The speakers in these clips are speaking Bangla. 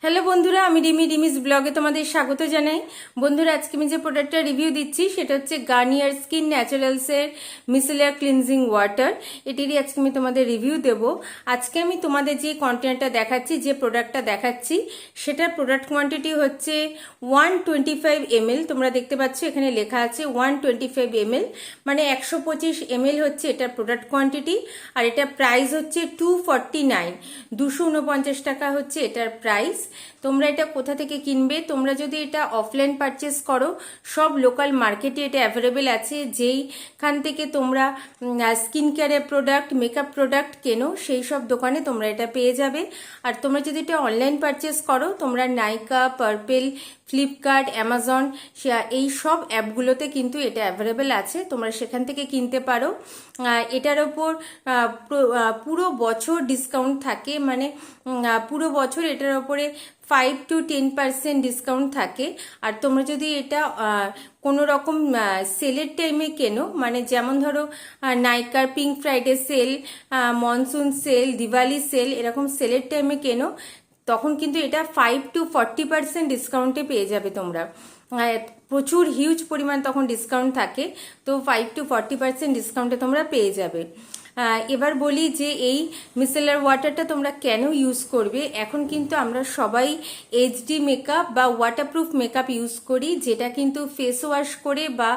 হ্যালো বন্ধুরা, আমি রিমিস ব্লগে তোমাদের স্বাগত জানাই। বন্ধুরা, আজকে আমি যে প্রোডাক্টটা রিভিউ দিচ্ছি সেটা হচ্ছে গার্নিয়ার স্কিন ন্যাচারালসের মিসেলার ক্লিনজিং ওয়াটার। এটিরই আজকে আমি তোমাদের রিভিউ দেব। আজকে আমি তোমাদের যে কন্টেন্টটা দেখাচ্ছি, যে প্রোডাক্টটা দেখাচ্ছি, সেটার প্রোডাক্ট কোয়ান্টিটি হচ্ছে 125 ml। তোমরা দেখতে পাচ্ছ এখানে লেখা আছে 125 ml, মানে 125 ml হচ্ছে এটার প্রোডাক্ট কোয়ান্টিটি। আর এটা প্রাইস হচ্ছে 249, 249 টাকা হচ্ছে এটার প্রাইস। তোমরা এটা কোথা থেকে কিনবে? তোমরা যদি এটা অফলাইন পারচেস করো, সব লোকাল মার্কেটে এটা অ্যাভেলেবেল আছে। যেইখান থেকে তোমরা স্কিন কেয়ারের প্রোডাক্ট, মেকআপ প্রোডাক্ট কেনো, সেই সব দোকানে তোমরা এটা পেয়ে যাবে। আর তোমরা যদি এটা অনলাইন পারচেস করো, তোমরা নাইকা, পার্পেল, ফ্লিপকার্ট, অ্যামাজন, এই সব অ্যাপগুলোতে কিন্তু এটা অ্যাভেলেবেল আছে, তোমরা সেখান থেকে কিনতে পারো। এটার ওপর পুরো বছর ডিসকাউন্ট থাকে, মানে পুরো বছর এটার ওপরে 5 to 10% ডিসকাউন্ট থাকে। আর তোমরা যদি এটা কোনো রকম সেলের টাইমে কেনো, মানে যেমন ধরো নাইকার pink Friday sale, monsoon sale, Diwali sale, এরকম সেলের টাইমে কেনো, তখন কিন্তু এটা 5 to 40% ডিসকাউন্টে পেয়ে যাবে তোমরা। প্রচুর হিউজ পরিমাণ তখন ডিসকাউন্ট থাকে, তো 5 to 40% ডিসকাউন্টে তোমরা পেয়ে যাবে। এবার বলি যে এই মিসেলার ওয়াটারটা তোমরা কেন ইউজ করবে। এখন কিন্তু আমরা সবাই এইচডি মেকআপ বা ওয়াটারপ্রুফ মেকআপ ইউজ করি, যেটা কিন্তু ফেস ওয়াশ করে বা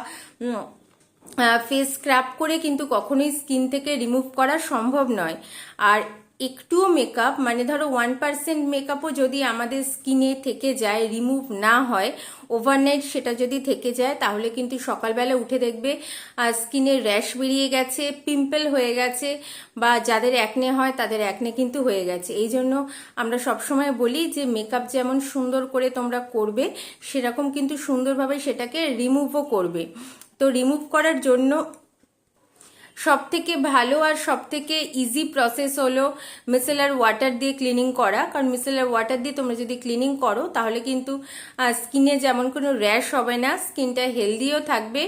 ফেস স্ক্রাব করে কিন্তু কখনোই স্কিন থেকে রিমুভ করা সম্ভব নয়। আর একটুও মেকআপ, মানে ধরো 1% মেকআপও যদি আমাদের স্কিনে থেকে যায়, রিমুভ না হয়, ওভারনাইট সেটা যদি থেকে যায়, তাহলে কিন্তু সকালবেলা উঠে দেখবে স্কিনের র্যাশ বেরিয়ে গেছে, পিম্পল হয়ে গেছে, বা যাদের অ্যাকনে হয় তাদের অ্যাকনে কিন্তু হয়ে গেছে। এই জন্য আমরা সবসময় বলি যে মেকআপ যেমন সুন্দর করে তোমরা করবে, সেরকম কিন্তু সুন্দরভাবে সেটাকে রিমুভও করবে। তো রিমুভ করার জন্য সব থেকে ভালো আর সব থেকে ইজি প্রসেস হলো মিসেলার ওয়াটার দিয়ে ক্লিনিং করা। কারণ মিসেলার ওয়াটার দিয়ে তোমরা যদি ক্লিনিং করো, তাহলে কিন্তু স্কিনে যেমন কোনো র্যাশ হবে না, স্কিনটা হেলদিও থাকবে।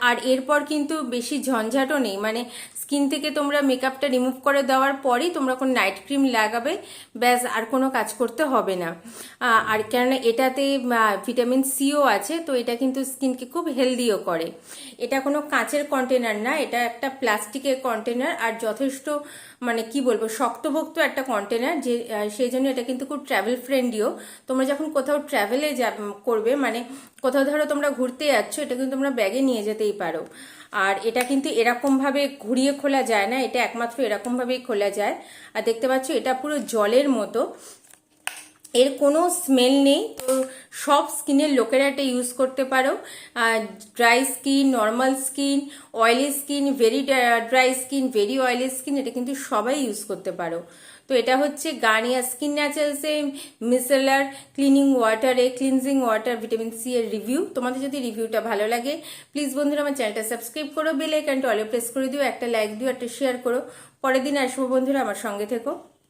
আর এরপর কিন্তু বেশি ঝঞ্ঝাটও নেই, মানে স্কিন থেকে তোমরা মেকআপটা রিমুভ করে দেওয়ার পরই তোমরা কোনো নাইট ক্রিম লাগাবে, ব্যাস, আর কোনো কাজ করতে হবে না। আর কেননা এটাতে ভিটামিন সিও আছে, তো এটা কিন্তু স্কিনকে খুব হেলদিও করে। এটা কোনো কাঁচের কন্টেনার না, এটা একটা প্লাস্টিকের কন্টেনার, আর যথেষ্ট মানে কি বলবো, শক্তপোক্ত একটা কন্টেনার, যে সেই জন্য এটা কিন্তু খুব ট্রাভেল ফ্রেন্ডলিও। তোমরা যখন কোথাও ট্রাভেলে করবে, মানে কোথাও ধরো তোমরা ঘুরতে যাচ্ছ, এটা কিন্তু তোমরা ব্যাগে নিয়ে যেতেই পারো। আর এটা কিন্তু এরকমভাবে ঘুরিয়ে খোলা যায় না, এটা একমাত্র এরকমভাবেই খোলা যায়। আর দেখতে পাচ্ছ এটা পুরো জলের মতো, এর কোনো স্মেল নেই। তো সব স্কিনের লোকেরা এটা ইউজ করতে পারো। Dry skin, normal skin, oily skin, very dry skin, very oily skin, এটা কিন্তু সবাই ইউজ করতে পারো। তো এটা হচ্ছে গার্নিয়ার স্কিন ন্যাচারালসে মিসেলার ক্লিনিং ওয়াটারে ক্লিনজিং ওয়াটার ভিটামিন সি এর রিভিউ। তোমাদের যদি রিভিউটা ভালো লাগে, প্লিজ বন্ধুরা আমার চ্যানেলটা সাবস্ক্রাইব করো, বেল আইকনটা অলে প্রেস করে দিও, একটা লাইক দিও, একটা শেয়ার করো। পরের দিন আসবো বন্ধুরা, আমার সঙ্গে থেকো।